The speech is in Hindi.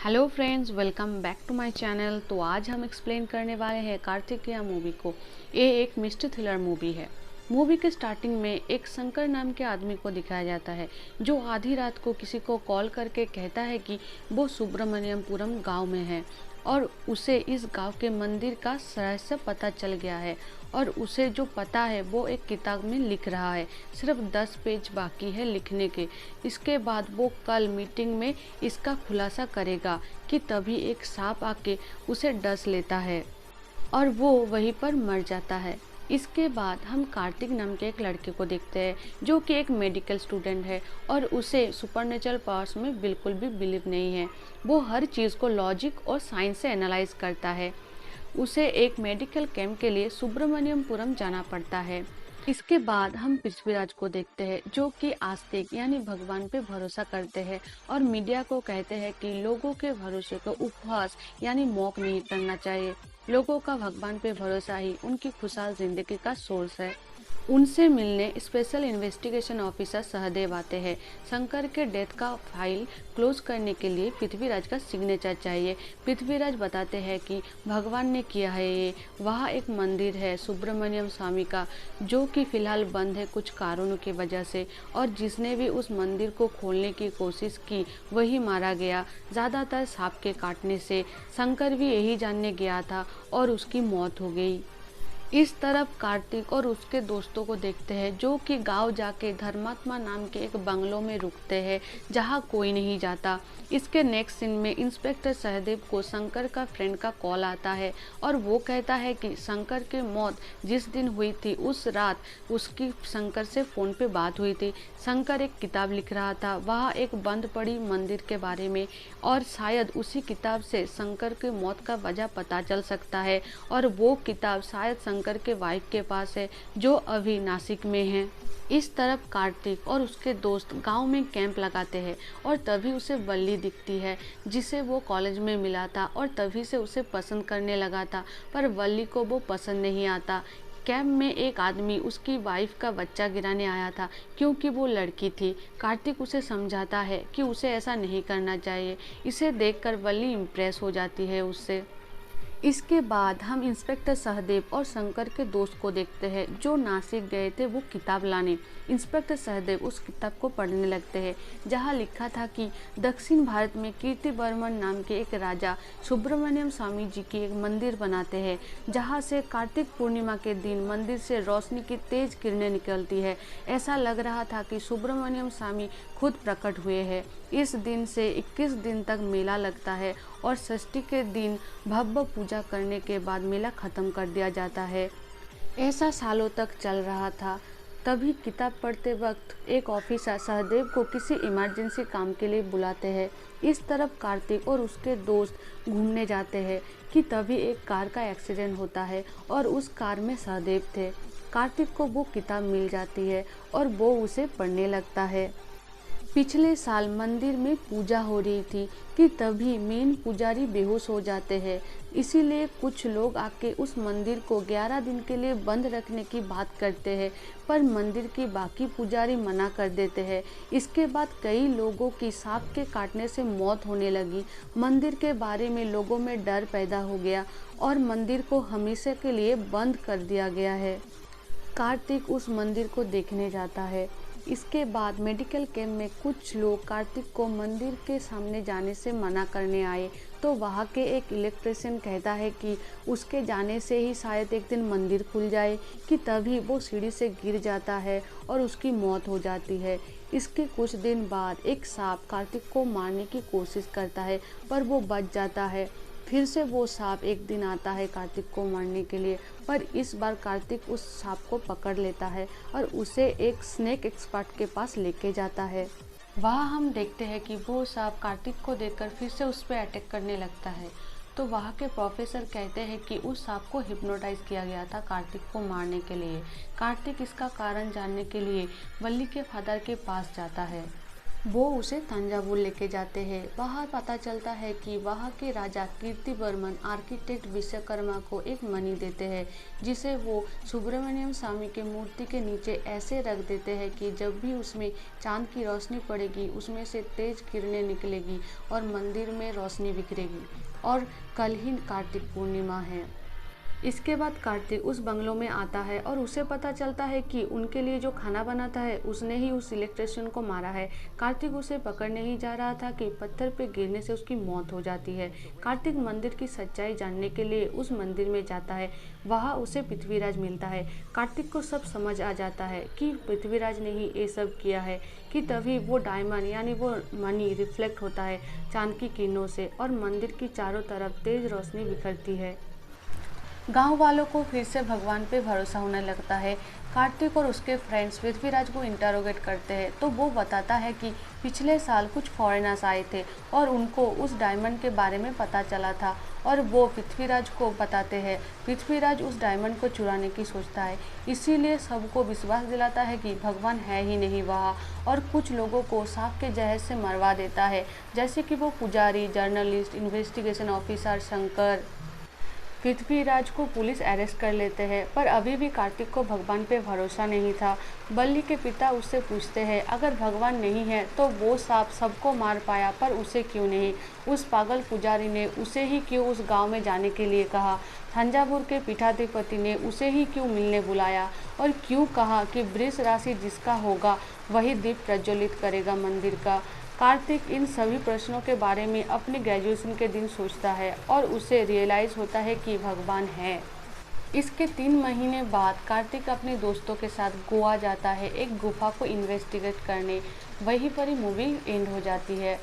Hello friends, welcome back to my channel. तो आज हम एक्सप्लेन करने वाले हैं कार्तिकेय मूवी को। ये एक मिस्ट्री थ्रिलर मूवी है। मूवी के स्टार्टिंग में एक शंकर नाम के आदमी को दिखाया जाता है जो आधी रात को किसी को कॉल करके कहता है कि वो सुब्रमण्यपुरम गांव में है और उसे इस गांव के मंदिर का रहस्य पता चल गया है और उसे जो पता है वो एक किताब में लिख रहा है। सिर्फ 10 पेज बाकी है लिखने के। इसके बाद वो कल मीटिंग में इसका खुलासा करेगा कि तभी एक सांप आके उसे डस लेता है और वो वहीं पर मर जाता है। इसके बाद हम कार्तिक नाम के एक लड़के को देखते हैं जो कि एक मेडिकल स्टूडेंट है और उसे सुपरनेचुरल पावर्स में बिल्कुल भी बिलीव नहीं है। वो हर चीज़ को लॉजिक और साइंस से एनालाइज करता है। उसे एक मेडिकल कैंप के लिए सुब्रमण्यपुरम जाना पड़ता है। इसके बाद हम पृथ्वीराज को देखते हैं जो कि आस्तिक यानी भगवान पे भरोसा करते हैं और मीडिया को कहते हैं कि लोगों के भरोसे को उपहास यानी मौक नहीं करना चाहिए। लोगों का भगवान पे भरोसा ही उनकी खुशहाल जिंदगी का सोर्स है। उनसे मिलने स्पेशल इन्वेस्टिगेशन ऑफिसर सहदेव आते हैं। शंकर के डेथ का फाइल क्लोज करने के लिए पृथ्वीराज का सिग्नेचर चाहिए। पृथ्वीराज बताते हैं कि भगवान ने किया है ये। वहाँ एक मंदिर है सुब्रमण्यम स्वामी का जो कि फिलहाल बंद है कुछ कारणों की वजह से, और जिसने भी उस मंदिर को खोलने की कोशिश की वही मारा गया, ज़्यादातर सांप के काटने से। शंकर भी यही जानने गया था और उसकी मौत हो गई। इस तरफ कार्तिक और उसके दोस्तों को देखते हैं जो कि गांव जाके धर्मात्मा नाम के एक बंगलों में रुकते हैं जहां कोई नहीं जाता। इसके नेक्स्ट सीन में इंस्पेक्टर सहदेव को शंकर का फ्रेंड का कॉल आता है और वो कहता है कि शंकर की मौत जिस दिन हुई थी उस रात उसकी शंकर से फ़ोन पे बात हुई थी। शंकर एक किताब लिख रहा था वहाँ एक बंद पड़ी मंदिर के बारे में, और शायद उसी किताब से शंकर की मौत का वजह पता चल सकता है। और वो किताब शायद शंकर के वाइफ के पास है जो अभी नासिक में है। इस तरफ कार्तिक और उसके दोस्त गांव में कैंप लगाते हैं और तभी उसे वल्ली दिखती है जिसे वो कॉलेज में मिला था और तभी से उसे पसंद करने लगा था, पर वल्ली को वो पसंद नहीं आता। कैंप में एक आदमी उसकी वाइफ का बच्चा गिराने आया था क्योंकि वो लड़की थी। कार्तिक उसे समझाता है कि उसे ऐसा नहीं करना चाहिए। इसे देखकर वल्ली इम्प्रेस हो जाती है उससे। इसके बाद हम इंस्पेक्टर सहदेव और शंकर के दोस्त को देखते हैं जो नासिक गए थे वो किताब लाने। इंस्पेक्टर सहदेव उस किताब को पढ़ने लगते हैं जहां लिखा था कि दक्षिण भारत में कीर्तिवर्मन नाम के एक राजा सुब्रमण्यम स्वामी जी की एक मंदिर बनाते हैं जहां से कार्तिक पूर्णिमा के दिन मंदिर से रोशनी की तेज किरणें निकलती है। ऐसा लग रहा था कि सुब्रमण्यम स्वामी खुद प्रकट हुए हैं। इस दिन से 21 दिन तक मेला लगता है और षष्ठी के दिन भव्य पूजा करने के बाद मेला खत्म कर दिया जाता है। ऐसा सालों तक चल रहा था। तभी किताब पढ़ते वक्त एक ऑफिसर सहदेव को किसी इमरजेंसी काम के लिए बुलाते हैं। इस तरफ कार्तिक और उसके दोस्त घूमने जाते हैं कि तभी एक कार का एक्सीडेंट होता है और उस कार में सहदेव थे। कार्तिक को वो किताब मिल जाती है और वो उसे पढ़ने लगता है। पिछले साल मंदिर में पूजा हो रही थी कि तभी मेन पुजारी बेहोश हो जाते हैं, इसीलिए कुछ लोग आके उस मंदिर को 11 दिन के लिए बंद रखने की बात करते हैं, पर मंदिर की बाकी पुजारी मना कर देते हैं। इसके बाद कई लोगों की सांप के काटने से मौत होने लगी। मंदिर के बारे में लोगों में डर पैदा हो गया और मंदिर को हमेशा के लिए बंद कर दिया गया है। कार्तिक उस मंदिर को देखने जाता है। इसके बाद मेडिकल कैंप में कुछ लोग कार्तिक को मंदिर के सामने जाने से मना करने आए, तो वहाँ के एक इलेक्ट्रिशियन कहता है कि उसके जाने से ही शायद एक दिन मंदिर खुल जाए, कि तभी वो सीढ़ी से गिर जाता है और उसकी मौत हो जाती है। इसके कुछ दिन बाद एक सांप कार्तिक को मारने की कोशिश करता है पर वो बच जाता है। फिर से वो सांप एक दिन आता है कार्तिक को मारने के लिए, पर इस बार कार्तिक उस सांप को पकड़ लेता है और उसे एक स्नेक एक्सपर्ट के पास लेके जाता है। वहाँ हम देखते हैं कि वो सांप कार्तिक को देखकर फिर से उस पर अटैक करने लगता है। तो वहाँ के प्रोफेसर कहते हैं कि उस सांप को हिप्नोटाइज किया गया था कार्तिक को मारने के लिए। कार्तिक इसका कारण जानने के लिए वल्ली के फादर के पास जाता है। वो उसे तंजावुर लेके जाते हैं। वहाँ पता चलता है कि वहाँ के राजा कीर्तिवर्मन आर्किटेक्ट विश्वकर्मा को एक मणि देते हैं, जिसे वो सुब्रमण्यम स्वामी के मूर्ति के नीचे ऐसे रख देते हैं कि जब भी उसमें चांद की रोशनी पड़ेगी उसमें से तेज किरणें निकलेगी और मंदिर में रोशनी बिखरेगी। और कल ही कार्तिक पूर्णिमा है। इसके बाद कार्तिक उस बंगलों में आता है और उसे पता चलता है कि उनके लिए जो खाना बनाता है उसने ही उस इलेक्ट्रिशियन को मारा है। कार्तिक उसे पकड़ने ही जा रहा था कि पत्थर पे गिरने से उसकी मौत हो जाती है। कार्तिक मंदिर की सच्चाई जानने के लिए उस मंदिर में जाता है। वहाँ उसे पृथ्वीराज मिलता है। कार्तिक को सब समझ आ जाता है कि पृथ्वीराज ने ही ये सब किया है। कि तभी वो डायमंड यानी वो मणि रिफ्लेक्ट होता है चांद की किरणों से और मंदिर की चारों तरफ तेज रोशनी बिखरती है। गांव वालों को फिर से भगवान पे भरोसा होने लगता है। कार्तिक और उसके फ्रेंड्स पृथ्वीराज को इंटरोगेट करते हैं तो वो बताता है कि पिछले साल कुछ फॉरेनर्स आए थे और उनको उस डायमंड के बारे में पता चला था और वो पृथ्वीराज को बताते हैं। पृथ्वीराज उस डायमंड को चुराने की सोचता है, इसीलिए सबको विश्वास दिलाता है कि भगवान है ही नहीं वहाँ और कुछ लोगों को सांप के जहर से मरवा देता है, जैसे कि वो पुजारी, journalist, investigation officer Shankar. Prithviraj को पुलिस अरेस्ट कर लेते हैं, पर अभी भी कार्तिक को भगवान पे भरोसा नहीं था। बल्ली के पिता उससे पूछते हैं अगर भगवान नहीं है तो वो सांप सबको मार पाया पर उसे क्यों नहीं। उस पागल पुजारी ने उसे ही क्यों उस गांव में जाने के लिए कहा। तंजावुर के पीठाधिपति ने उसे ही क्यों मिलने बुलाया और क्यों कहा कि वृष राशि जिसका होगा वही दीप प्रज्वलित करेगा मंदिर का। कार्तिक इन सभी प्रश्नों के बारे में अपने ग्रेजुएशन के दिन सोचता है और उसे रियलाइज़ होता है कि भगवान है। इसके 3 महीने बाद कार्तिक अपने दोस्तों के साथ गोवा जाता है एक गुफा को इन्वेस्टिगेट करने। वहीं पर ही मूवी एंड हो जाती है।